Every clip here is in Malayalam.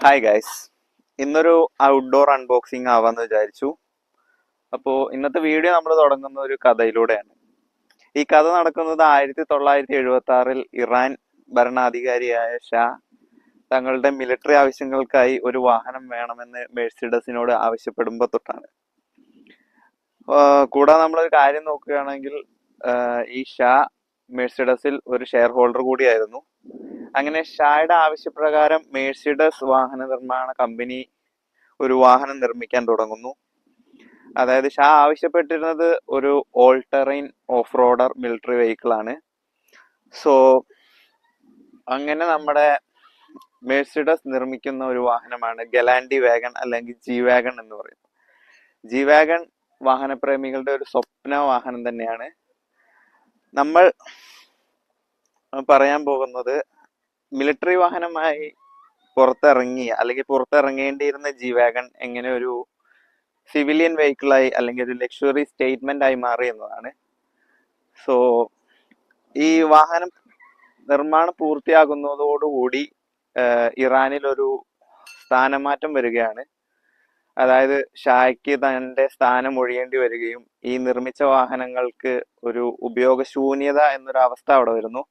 ഹായ് ഗൈസ്, ഇന്നൊരു ഔട്ട്ഡോർ അൺബോക്സിംഗ് ആവാന്ന് വിചാരിച്ചു. അപ്പോൾ ഇന്നത്തെ വീഡിയോ നമ്മൾ തുടങ്ങുന്ന ഒരു കഥയിലൂടെയാണ്. ഈ കഥ നടക്കുന്നത് 1976 ഇറാൻ ഭരണാധികാരിയായ ഷാ തങ്ങളുടെ മിലിറ്ററി ആവശ്യങ്ങൾക്കായി ഒരു വാഹനം വേണമെന്ന് മെഴ്സിഡസിനോട് ആവശ്യപ്പെടുമ്പോൾ തൊട്ടാണ്. കൂടാതെ നമ്മളൊരു കാര്യം നോക്കുകയാണെങ്കിൽ ഈ ഷാ മെഴ്സിഡസിൽ ഒരു ഷെയർ ഹോൾഡർ കൂടിയായിരുന്നു. അങ്ങനെ ഷായുടെ ആവശ്യപ്രകാരം മെഴ്സിഡസ് വാഹന നിർമ്മാണ കമ്പനി ഒരു വാഹനം നിർമ്മിക്കാൻ തുടങ്ങുന്നു. അതായത് ഷാ ആവശ്യപ്പെട്ടിരുന്നത് ഒരു all terrain of റോഡർ military vehicle ആണ്. സോ അങ്ങനെ നമ്മുടെ മെഴ്സിഡസ് നിർമ്മിക്കുന്ന ഒരു വാഹനമാണ് ഗലാൻഡി വാഗൺ അല്ലെങ്കിൽ ജി വാഗൺ എന്ന് പറയുന്നത്. ജി വാഗൺ വാഹനപ്രേമികളുടെ ഒരു സ്വപ്ന വാഹനം തന്നെയാണ്. നമ്മൾ പറയാൻ പോകുന്നത് മിലിറ്ററി വാഹനമായി പുറത്തിറങ്ങേണ്ടിയിരുന്ന ജി വാഗൺ എങ്ങനെ ഒരു സിവിലിയൻ വെഹിക്കിളായി അല്ലെങ്കിൽ ഒരു ലക്ഷറി സ്റ്റേറ്റ്മെന്റ് ആയി മാറി എന്നതാണ്. സോ ഈ വാഹനം നിർമ്മാണം പൂർത്തിയാകുന്നതോടുകൂടി ഇറാനിൽ ഒരു സ്ഥാനമാറ്റം വരികയാണ്. അതായത് ഷായ്ക്ക് തന്റെ സ്ഥാനം ഒഴിയേണ്ടി വരികയും ഈ നിർമ്മിച്ച വാഹനങ്ങൾക്ക് ഒരു ഉപയോഗശൂന്യത എന്നൊരു അവസ്ഥ അവിടെ വരുന്നു.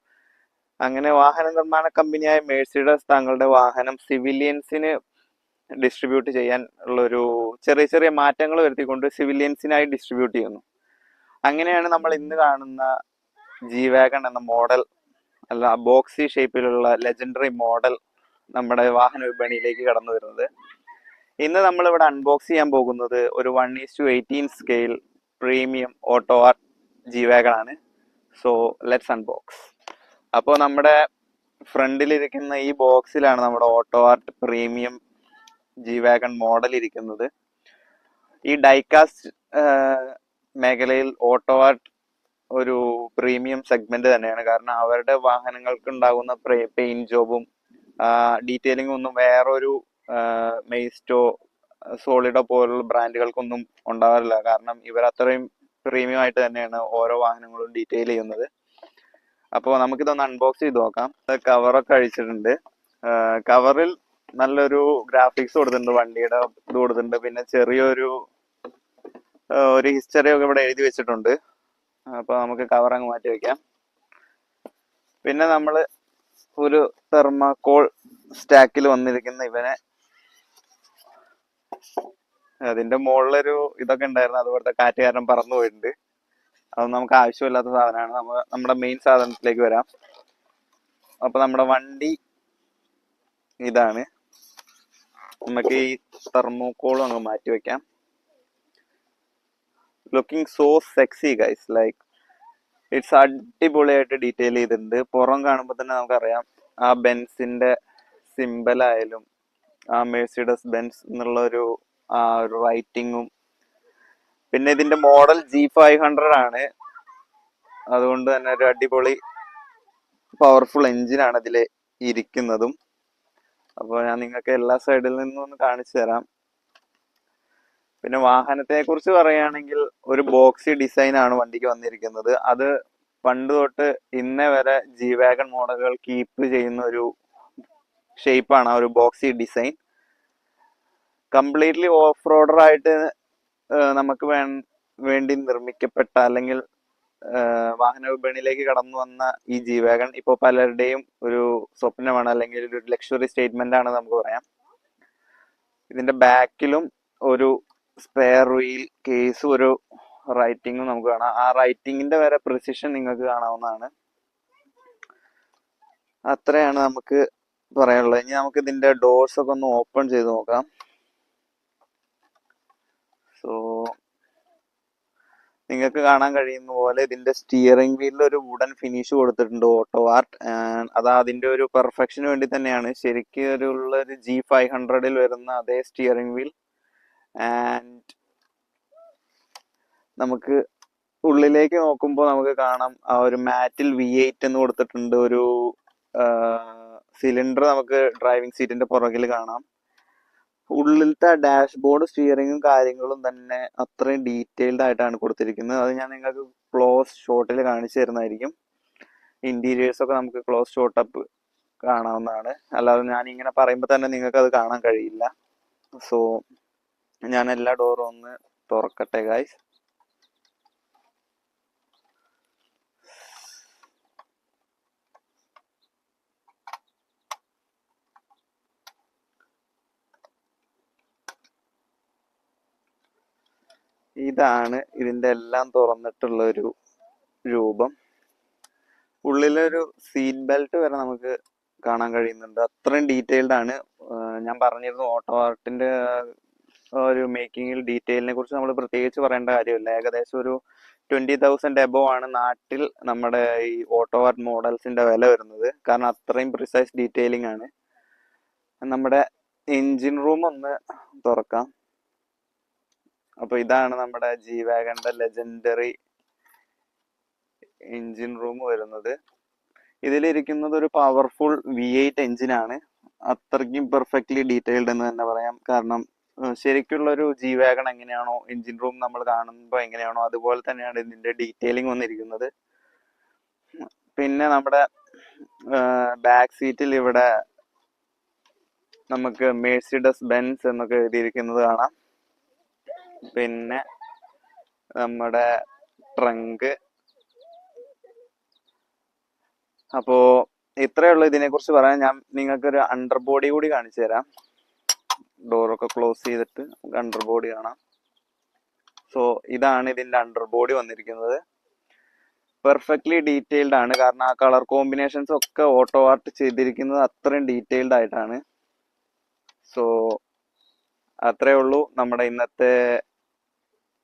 അങ്ങനെ വാഹന നിർമ്മാണ കമ്പനിയായ മെഴ്സിഡസ് തങ്ങളുടെ വാഹനം സിവിലിയൻസിന് ഡിസ്ട്രിബ്യൂട്ട് ചെയ്യാൻ ഉള്ള ഒരു ചെറിയ ചെറിയ മാറ്റങ്ങൾ വരുത്തിക്കൊണ്ട് സിവിലിയൻസിനായി ഡിസ്ട്രിബ്യൂട്ട് ചെയ്യുന്നു. അങ്ങനെയാണ് നമ്മൾ ഇന്ന് കാണുന്ന ജി വാഗൺ എന്ന മോഡൽ ബോക്സി ഷേപ്പിലുള്ള ലെജൻഡറി മോഡൽ നമ്മുടെ വാഹന വിപണിയിലേക്ക് കടന്നു വരുന്നത്. ഇന്ന് നമ്മൾ ഇവിടെ അൺബോക്സ് ചെയ്യാൻ പോകുന്നത് ഒരു 1:18 scale premium auto art G wagon ആണ്. So let's unbox. അപ്പോൾ നമ്മുടെ ഫ്രണ്ടിലിരിക്കുന്ന ഈ ബോക്സിലാണ് നമ്മുടെ auto art premium G wagon model ഇരിക്കുന്നത്. ഈ ഡൈകാസ്റ്റ് മേഖലയിൽ ഓട്ടോ ആർട്ട് ഒരു പ്രീമിയം സെഗ്മെന്റ് തന്നെയാണ്. കാരണം അവരുടെ വാഹനങ്ങൾക്ക് ഉണ്ടാകുന്ന പെയിന്റ് ജോബും ഡീറ്റെയിലിംഗും ഒന്നും വേറൊരു മെയ്സ്റ്റോ സോളിഡോ പോലുള്ള ബ്രാൻഡുകൾക്കൊന്നും ഉണ്ടാവാറില്ല. കാരണം ഇവർ അത്രയും പ്രീമിയം ആയിട്ട് തന്നെയാണ് ഓരോ വാഹനങ്ങളും ഡീറ്റെയിൽ ചെയ്യുന്നത്. അപ്പോൾ നമുക്കിതൊന്ന് അൺബോക്സ് ചെയ്ത് നോക്കാം. കവറൊക്കെ അഴിച്ചിട്ടുണ്ട്. കവറിൽ നല്ലൊരു ഗ്രാഫിക്സ് കൊടുത്തിട്ടുണ്ട്, വണ്ടിയുടെ ഇത് കൊടുത്തിട്ടുണ്ട്. പിന്നെ ചെറിയൊരു ഹിസ്റ്ററി ഒക്കെ ഇവിടെ എഴുതി വെച്ചിട്ടുണ്ട്. അപ്പൊ നമുക്ക് കവർ അങ്ങ് മാറ്റി വെക്കാം. പിന്നെ നമ്മൾ ഒരു തെർമാക്കോൾ സ്റ്റാക്കിൽ വന്നിരിക്കുന്ന ഇവനെ, അതിന്റെ മുകളിലൊരു ഇതൊക്കെ ഉണ്ടായിരുന്നു, അതുപോലത്തെ കാറ്റ് കാരണം പറന്നു പോയിട്ടുണ്ട്. അത് നമുക്ക് ആവശ്യമില്ലാത്ത സാധനമാണ്. നമ്മുടെ മെയിൻ സാധനത്തിലേക്ക് വരാം. അപ്പൊ നമ്മുടെ വണ്ടി ഇതാണ്. നമുക്ക് ഈ തെർമോക്കോളും അങ്ങ് മാറ്റി വെക്കാം. Looking so sexy guys, like it's അടിപൊളിയായിട്ട് ഡീറ്റെയിൽ ചെയ്തിട്ടുണ്ട്. പുറം കാണുമ്പോൾ തന്നെ നമുക്കറിയാം ആ ബെൻസിന്റെ സിമ്പൽ ആയാലും ആ മെഴ്സിഡസ് ബെൻസ് എന്നുള്ള ഒരു റൈറ്റിങ്ങും. പിന്നെ ഇതിന്റെ മോഡൽ G500 ആണ്. അതുകൊണ്ട് തന്നെ ഒരു അടിപൊളി പവർഫുൾ എഞ്ചിനാണ് ഇതിൽ ഇരിക്കുന്നതും. അപ്പോൾ ഞാൻ നിങ്ങൾക്ക് എല്ലാ സൈഡിൽ നിന്നും ഒന്ന് കാണിച്ചു തരാം. പിന്നെ വാഹനത്തെ കുറിച്ച് പറയുകയാണെങ്കിൽ ഒരു ബോക്സി ഡിസൈൻ ആണ് വണ്ടിക്ക് വന്നിരിക്കുന്നത്. അത് പണ്ട് തൊട്ട് ഇന്നേ വരെ ജി വാഗൺ മോഡലുകൾ കീപ്പ് ചെയ്യുന്ന ഒരു ഷേപ്പാണ് ആ ഒരു ബോക്സി ഡിസൈൻ. കംപ്ലീറ്റ്ലി ഓഫ് റോഡർ ആയിട്ട് നമുക്ക് വേണ്ടി നിർമ്മിക്കപ്പെട്ട അല്ലെങ്കിൽ വാഹന വിപണിയിലേക്ക് കടന്നു വന്ന ഈ ജി വാഗൺ ഇപ്പോൾ പലരുടെയും ഒരു സ്വപ്നമാണ്, അല്ലെങ്കിൽ ഒരു ലക്ഷറി സ്റ്റേറ്റ്മെന്റ് ആണ് നമുക്ക് പറയാം. ഇതിന്റെ ബാക്കിലും ഒരു സ്പെയർ വീൽ കേസും ഒരു റൈറ്റിങ്ങും നമുക്ക് കാണാം. ആ റൈറ്റിങ്ങിന്റെ വരെ പ്രിസിഷൻ നിങ്ങൾക്ക് കാണാവുന്നതാണ്. അത്രയാണ് നമുക്ക് പറയാനുള്ളത്. ഇനി നമുക്ക് ഇതിന്റെ ഡോർസ് ഒക്കെ ഒന്ന് ഓപ്പൺ ചെയ്ത് നോക്കാം. സോ നിങ്ങൾക്ക് കാണാൻ കഴിയുന്ന പോലെ ഇതിന്റെ സ്റ്റിയറിംഗ് വീലിൽ ഒരു വുഡൻ ഫിനിഷ് കൊടുത്തിട്ടുണ്ട് ഓട്ടോ ആർട്ട്. അത് അതിന്റെ ഒരു പെർഫെക്ഷന് വേണ്ടി തന്നെയാണ്. ശരിക്കും ഒരു G500 വരുന്ന അതേ സ്റ്റിയറിംഗ് വീൽ. ആൻഡ് നമുക്ക് ഉള്ളിലേക്ക് നോക്കുമ്പോൾ നമുക്ക് കാണാം ആ ഒരു മാറ്റിൽ V8 എന്ന് കൊടുത്തിട്ടുണ്ട്. ഒരു സിലിണ്ടർ നമുക്ക് ഡ്രൈവിംഗ് സീറ്റിന്റെ പുറകിൽ കാണാം. ഉള്ളിലത്തെ ഡാഷ്ബോർഡ് സ്റ്റിയറിങ്ങും കാര്യങ്ങളും തന്നെ അത്രയും ഡീറ്റെയിൽഡ് ആയിട്ടാണ് കൊടുത്തിരിക്കുന്നത്. അത് ഞാൻ നിങ്ങൾക്ക് ക്ലോസ് ഷോട്ടിൽ കാണിച്ചു തരുന്നതായിരിക്കും. ഇന്റീരിയേഴ്സ് ഒക്കെ നമുക്ക് ക്ലോസ് ഷോട്ടപ്പ് കാണാവുന്നതാണ്. അല്ലാതെ ഞാൻ ഇങ്ങനെ പറയുമ്പോൾ തന്നെ നിങ്ങൾക്ക് അത് കാണാൻ കഴിയില്ല. സോ ഞാൻ എല്ലാ ഡോറും ഒന്ന് തുറക്കട്ടെ ഗായ്സ്. ഇതാണ് ഇതിന്റെ എല്ലാം തുറന്നിട്ടുള്ള ഒരു രൂപം. ഉള്ളിലൊരു സീറ്റ് ബെൽറ്റ് വരെ നമുക്ക് കാണാൻ കഴിയുന്നുണ്ട്. അത്രയും ഡീറ്റെയിൽഡ് ആണ്. ഞാൻ പറഞ്ഞിരുന്നു ഓട്ടോ ആർട്ടിന്റെ ഒരു മേക്കിങ്ങിൽ ഡീറ്റെയിലിനെ കുറിച്ച് നമ്മൾ പ്രത്യേകിച്ച് പറയേണ്ട കാര്യമില്ല. ഏകദേശം ഒരു 20,000 എബോ ആണ് നാട്ടിൽ നമ്മുടെ ഈ ഓട്ടോ ആർട്ട് മോഡൽസിന്റെ വില വരുന്നത്. കാരണം അത്രയും പ്രിസൈസ് ഡീറ്റെയിലിംഗ് ആണ്. നമ്മുടെ എഞ്ചിൻ റൂം ഒന്ന് തുറക്കാം. അപ്പൊ ഇതാണ് നമ്മുടെ ജി വാഗണിന്റെ ലെജൻഡറി എഞ്ചിൻ റൂം വരുന്നത്. ഇതിലിരിക്കുന്നത് ഒരു പവർഫുൾ V8 എഞ്ചിനാണ്. അത്രയ്ക്കും പെർഫെക്റ്റ്ലി ഡീറ്റെയിൽഡ് എന്ന് തന്നെ പറയാം. കാരണം ശരിക്കുള്ള ഒരു ജി വാഗൺ എങ്ങനെയാണോ എഞ്ചിൻ റൂം നമ്മൾ കാണുമ്പോൾ എങ്ങനെയാണോ അതുപോലെ തന്നെയാണ് ഇതിന്റെ ഡീറ്റെയിലിംഗ് വന്നിരിക്കുന്നത്. പിന്നെ നമ്മുടെ ബാക്ക് സീറ്റിൽ ഇവിടെ നമുക്ക് മെഴ്സിഡസ് ബെൻസ് എന്നൊക്കെ എഴുതിയിരിക്കുന്നത് കാണാം. പിന്നെ നമ്മുടെ ട്രങ്ക്. അപ്പോ ഇത്രയേ ഉള്ളൂ ഇതിനെ കുറിച്ച് പറയാൻ. ഞാൻ നിങ്ങൾക്കൊരു അണ്ടർ ബോഡി കൂടി കാണിച്ചു തരാം. ഡോറൊക്കെ ക്ലോസ് ചെയ്തിട്ട് അണ്ടർ ബോഡി കാണാം. സോ ഇതാണ് ഇതിന്റെ അണ്ടർ ബോഡി വന്നിരിക്കുന്നത്. പെർഫെക്റ്റ്ലി ഡീറ്റെയിൽഡ് ആണ്. കാരണം ആ കളർ കോമ്പിനേഷൻസ് ഒക്കെ ഓട്ടോ ആർട്ട് ചെയ്തിരിക്കുന്നത് അത്രയും ഡീറ്റെയിൽഡ് ആയിട്ടാണ്. സോ അത്രേ ഉള്ളൂ നമ്മുടെ ഇന്നത്തെ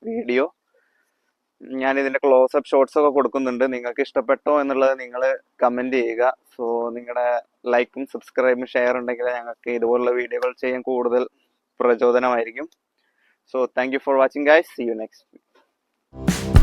വീഡിയോ. ഞാൻ ഇതിന്റെ ക്ലോസപ്പ് ഷോട്ട്സ് ഒക്കെ കൊടുക്കുന്നുണ്ട്. നിങ്ങൾക്ക് ഇഷ്ടപ്പെട്ടോ എന്നുള്ളത് നിങ്ങൾ കമന്റ് ചെയ്യുക. സോ നിങ്ങളുടെ ലൈക്കും സബ്സ്ക്രൈബും ഷെയർ ഉണ്ടെങ്കിൽ ഞങ്ങൾക്ക് ഇതുപോലുള്ള വീഡിയോകൾ ചെയ്യാൻ കൂടുതൽ പ്രചോദനമായിരിക്കും. So thank you for watching guys. See you next.